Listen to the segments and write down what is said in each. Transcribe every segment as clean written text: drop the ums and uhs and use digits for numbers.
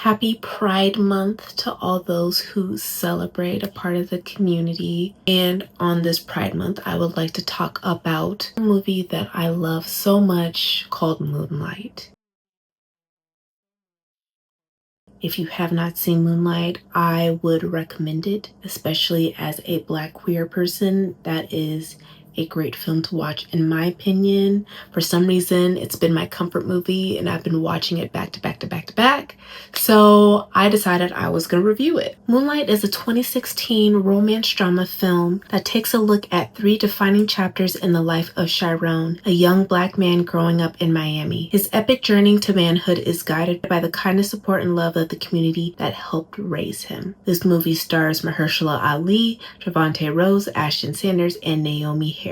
Happy Pride Month to all those who celebrate a part of the community. And on this Pride Month, I would like to talk about a movie that I love so much called Moonlight. If you have not seen Moonlight, I would recommend it, especially as a Black queer person. That is a great film to watch, in my opinion. For some reason, it's been my comfort movie, and I've been watching it back to back to back to back. So I decided I was going to review it. Moonlight is a 2016 romance drama film that takes a look at 3 defining chapters in the life of Chiron, a young Black man growing up in Miami. His epic journey to manhood is guided by the kindness, support, and love of the community that helped raise him. This movie stars Mahershala Ali, Trevante Rose, Ashton Sanders, and Naomi Harris.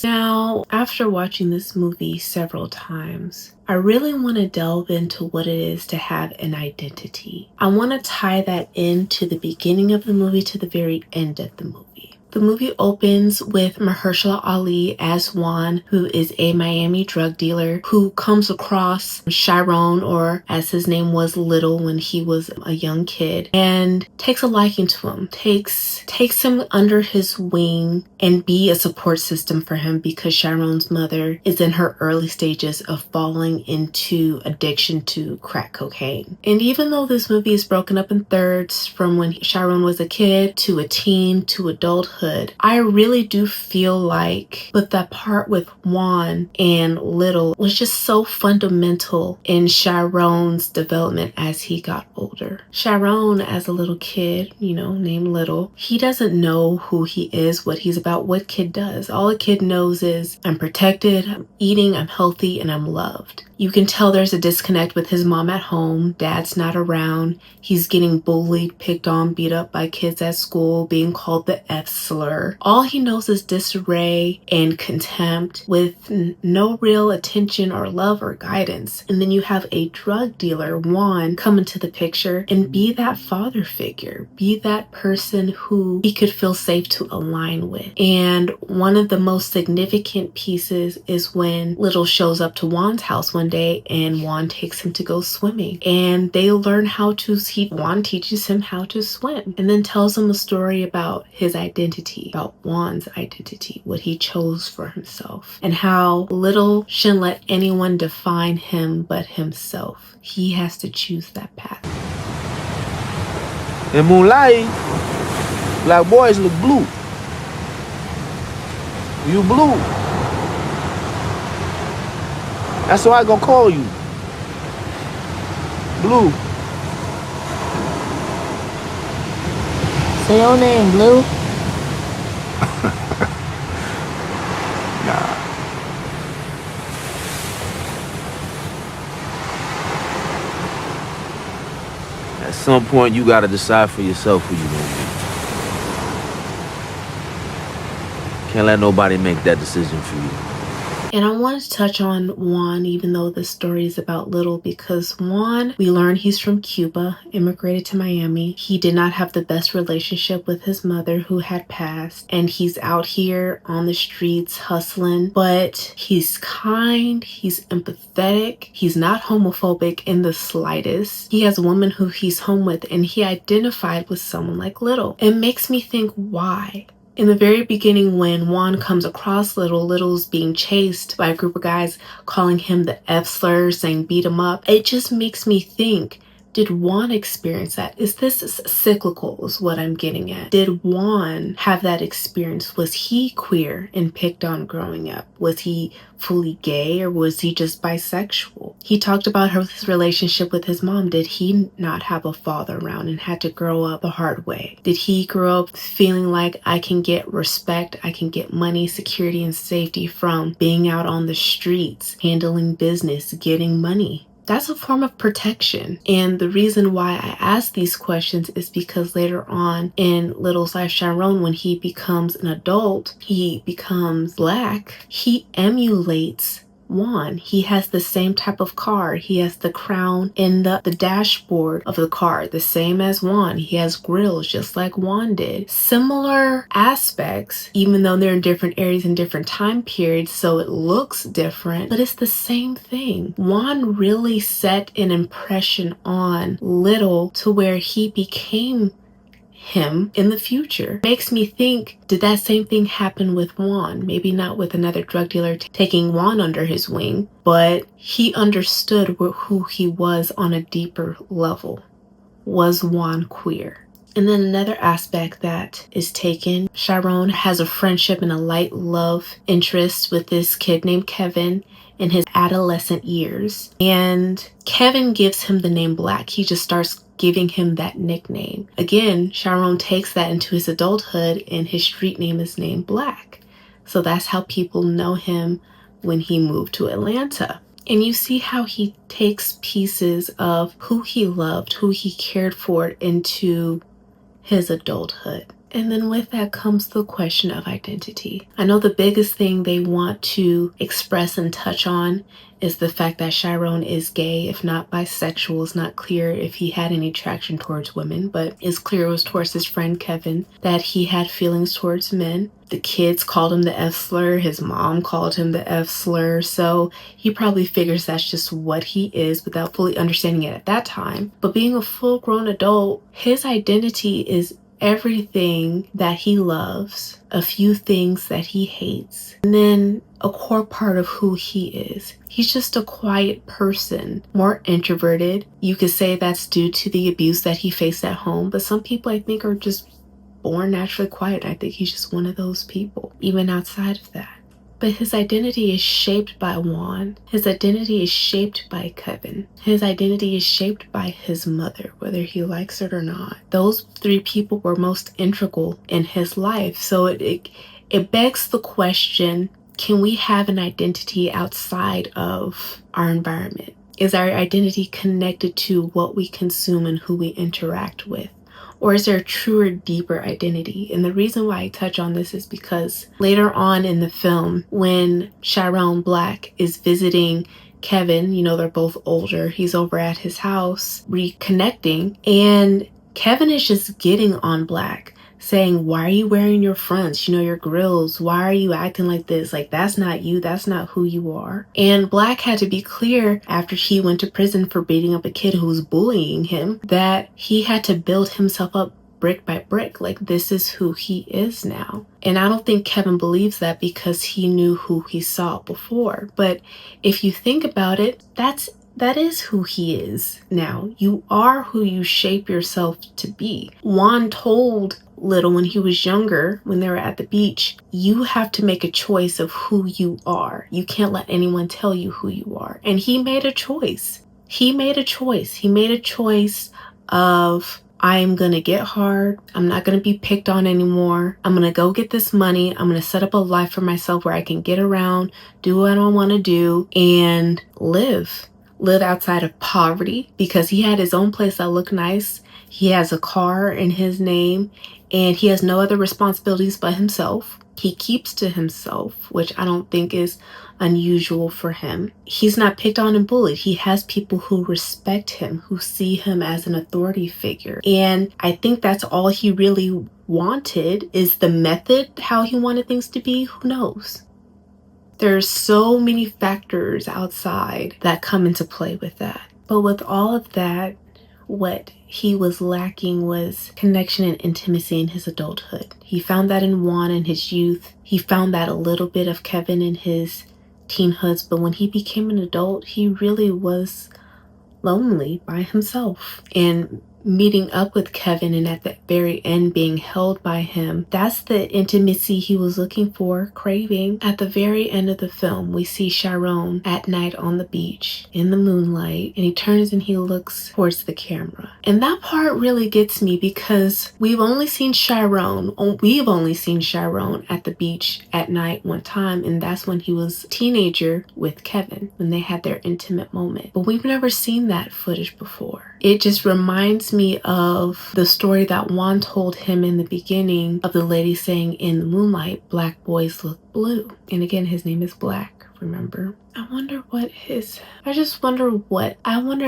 Now, after watching this movie several times, I really want to delve into what it is to have an identity. I want to tie that into the beginning of the movie to the very end of the movie. The movie opens with Mahershala Ali as Juan, who is a Miami drug dealer who comes across Chiron, or as his name was, Little, when he was a young kid, and takes a liking to him, takes him under his wing and be a support system for him, because Chiron's mother is in her early stages of falling into addiction to crack cocaine. And even though this movie is broken up in thirds from when Chiron was a kid to a teen to adulthood, I really do feel like, but that part with Juan and Little was just so fundamental in Chiron's development as he got older. Chiron, as a little kid, named Little, he doesn't know who he is, what he's about. What kid does? All a kid knows is, I'm protected, I'm eating, I'm healthy, and I'm loved. You can tell there's a disconnect with his mom at home. Dad's not around. He's getting bullied, picked on, beat up by kids at school, being called the F slur. All he knows is disarray and contempt, with no real attention or love or guidance. And then you have a drug dealer, Juan, come into the picture and be that father figure, be that person who he could feel safe to align with. And one of the most significant pieces is when Little shows up to Juan's house one day, and Juan takes him to go swimming, and they learn how to Juan teaches him how to swim, and then tells him a story about his identity, about Juan's identity, what he chose for himself, and how Little shouldn't let anyone define him but himself. He has to choose that path. In Moonlight, Black boys look blue. You blue. That's why I gonna call you. Blue. Say your name, Blue. Nah. At some point, you gotta decide for yourself who you gonna be. Can't let nobody make that decision for you. And I wanted to touch on Juan, even though the story is about Little, because Juan, we learn he's from Cuba, immigrated to Miami. He did not have the best relationship with his mother, who had passed, and he's out here on the streets hustling, but he's kind, he's empathetic, he's not homophobic in the slightest. He has a woman who he's home with, and he identified with someone like Little. It makes me think, why? In the very beginning, when Juan comes across Little's being chased by a group of guys calling him the F slur, saying beat him up. It just makes me think, did Juan experience that? Is this cyclical is what I'm getting at? Did Juan have that experience? Was he queer and picked on growing up? Was he fully gay, or was he just bisexual? He talked about his relationship with his mom. Did he not have a father around and had to grow up the hard way? Did he grow up feeling like, I can get respect, I can get money, security, and safety from being out on the streets, handling business, getting money? That's a form of protection. And the reason why I ask these questions is because later on in Little's life, Chiron, when he becomes an adult, he becomes Black, he emulates Juan. He has the same type of car. He has the crown in the dashboard of the car, the same as Juan. He has grills just like Juan did. Similar aspects, even though they're in different areas and different time periods, so it looks different, but it's the same thing. Juan really set an impression on Little to where he became him in the future. Makes me think, did that same thing happen with Juan? Maybe not with another drug dealer taking Juan under his wing, but he understood who he was on a deeper level. Was Juan queer? And then another aspect that is taken, Chiron has a friendship and a light love interest with this kid named Kevin in his adolescent years. And Kevin gives him the name Black. He just starts giving him that nickname. Again, Chiron takes that into his adulthood and his street name is named Black. So that's how people know him when he moved to Atlanta. And you see how he takes pieces of who he loved, who he cared for into his adulthood. And then with that comes the question of identity. I know the biggest thing they want to express and touch on is the fact that Chiron is gay, if not bisexual. It's not clear if he had any attraction towards women, but it's clear it was towards his friend Kevin that he had feelings towards men. The kids called him the F slur. His mom called him the F slur. So he probably figures that's just what he is without fully understanding it at that time. But being a full-grown adult, his identity is everything that he loves, a few things that he hates, and then a core part of who he is. He's just a quiet person, more introverted. You could say that's due to the abuse that he faced at home, but some people I think are just born naturally quiet. I think he's just one of those people, even outside of that. But his identity is shaped by Juan. His identity is shaped by Kevin. His identity is shaped by his mother, whether he likes it or not. Those three people were most integral in his life. So it begs the question, can we have an identity outside of our environment? Is our identity connected to what we consume and who we interact with? Or is there a truer, deeper identity? And the reason why I touch on this is because later on in the film, when Chiron Black is visiting Kevin, you know, they're both older, he's over at his house reconnecting, and Kevin is just getting on Black, saying, why are you wearing your fronts, you know, your grills? Why are you acting like this? Like, that's not you. That's not who you are. And Black had to be clear after he went to prison for beating up a kid who was bullying him that he had to build himself up brick by brick. Like, this is who he is now. And I don't think Kevin believes that because he knew who he saw before. But if you think about it, that is who he is now. You are who you shape yourself to be. Juan told Little when he was younger, when they were at the beach, you have to make a choice of who you are. You can't let anyone tell you who you are. And he made a choice. He made a choice. He made a choice of, I am going to get hard. I'm not going to be picked on anymore. I'm going to go get this money. I'm going to set up a life for myself where I can get around, do what I want to do, and live outside of poverty, because he had his own place that looked nice. He has a car in his name and he has no other responsibilities but himself. He keeps to himself, which I don't think is unusual for him. He's not picked on and bullied. He has people who respect him, who see him as an authority figure. And I think that's all he really wanted. Is the method how he wanted things to be? Who knows? There's so many factors outside that come into play with that. But with all of that, what he was lacking was connection and intimacy in his adulthood. He found that in Juan in his youth. He found that a little bit of Kevin in his teenhoods. But when he became an adult, he really was lonely by himself. And meeting up with Kevin and at the very end being held by him, that's the intimacy he was looking for, craving. At the very end of the film, we see Chiron at night on the beach in the moonlight, and he turns and he looks towards the camera. And that part really gets me because we've only seen Chiron at the beach at night one time, and that's when he was a teenager with Kevin, when they had their intimate moment. But we've never seen that footage before. It just reminds me of the story that Juan told him in the beginning of the lady saying in the moonlight, black boys look blue. And again, his name is Black remember. I wonder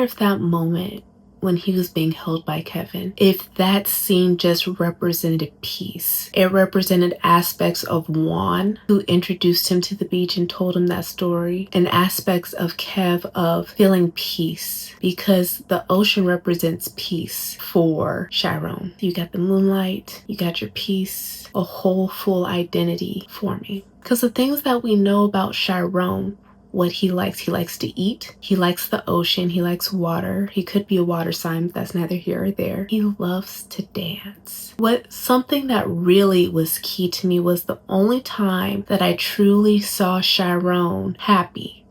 if that moment when he was being held by Kevin, if that scene just represented peace. It represented aspects of Juan, who introduced him to the beach and told him that story, and aspects of Kev of feeling peace, because the ocean represents peace for Chiron. You got the moonlight, you got your peace, a whole full identity for me. Because the things that we know about Chiron, what he likes to eat, he likes the ocean, he likes water. He could be a water sign, but that's neither here or there. He loves to dance. Something that really was key to me was the only time that I truly saw Chiron happy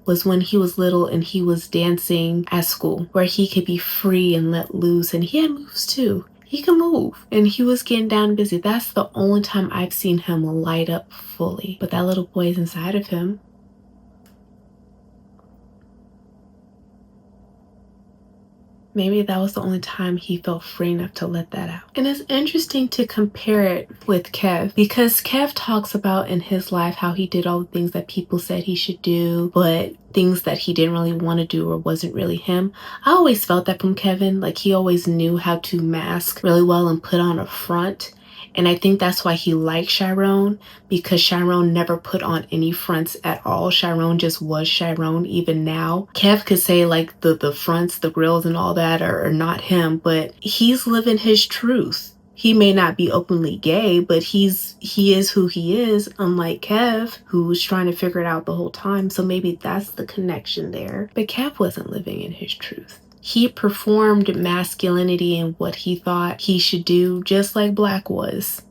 was when he was little and he was dancing at school, where he could be free and let loose, and he had moves too. He can move, and he was getting down and busy. That's the only time I've seen him light up fully. But that little boy is inside of him. Maybe that was the only time he felt free enough to let that out. And it's interesting to compare it with Kev, because Kev talks about in his life how he did all the things that people said he should do, but things that he didn't really want to do or wasn't really him. I always felt that from Kevin. Like, he always knew how to mask really well and put on a front. And I think that's why he liked Chiron, because Chiron never put on any fronts at all. Chiron just was Chiron. Even now, Kev could say like the fronts, the grills and all that are not him, but he's living his truth. He may not be openly gay, but he is who he is, unlike Kev, who was trying to figure it out the whole time. So maybe that's the connection there. But Kev wasn't living in his truth. He performed masculinity and what he thought he should do, just like Black was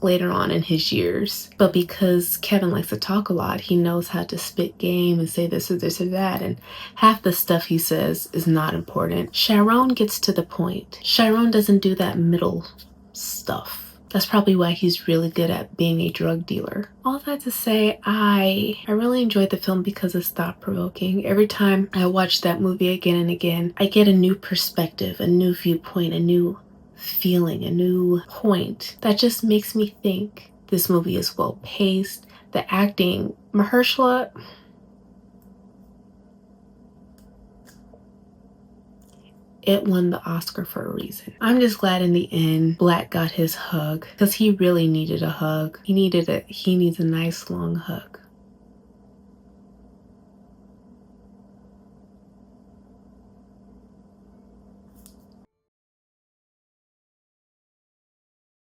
later on in his years. But because Kevin likes to talk a lot, he knows how to spit game and say this or this or that, and half the stuff he says is not important. Chiron gets to the point. Chiron doesn't do that middle stuff. That's probably why he's really good at being a drug dealer. All that to say, I really enjoyed the film because it's thought-provoking. Every time I watch that movie again and again, I get a new perspective, a new viewpoint, a new feeling, a new point that just makes me think. This movie is well paced. The acting, Mahershala, it won the Oscar for a reason. I'm just glad in the end Black got his hug, because he really needed a hug. He needs a nice long hug.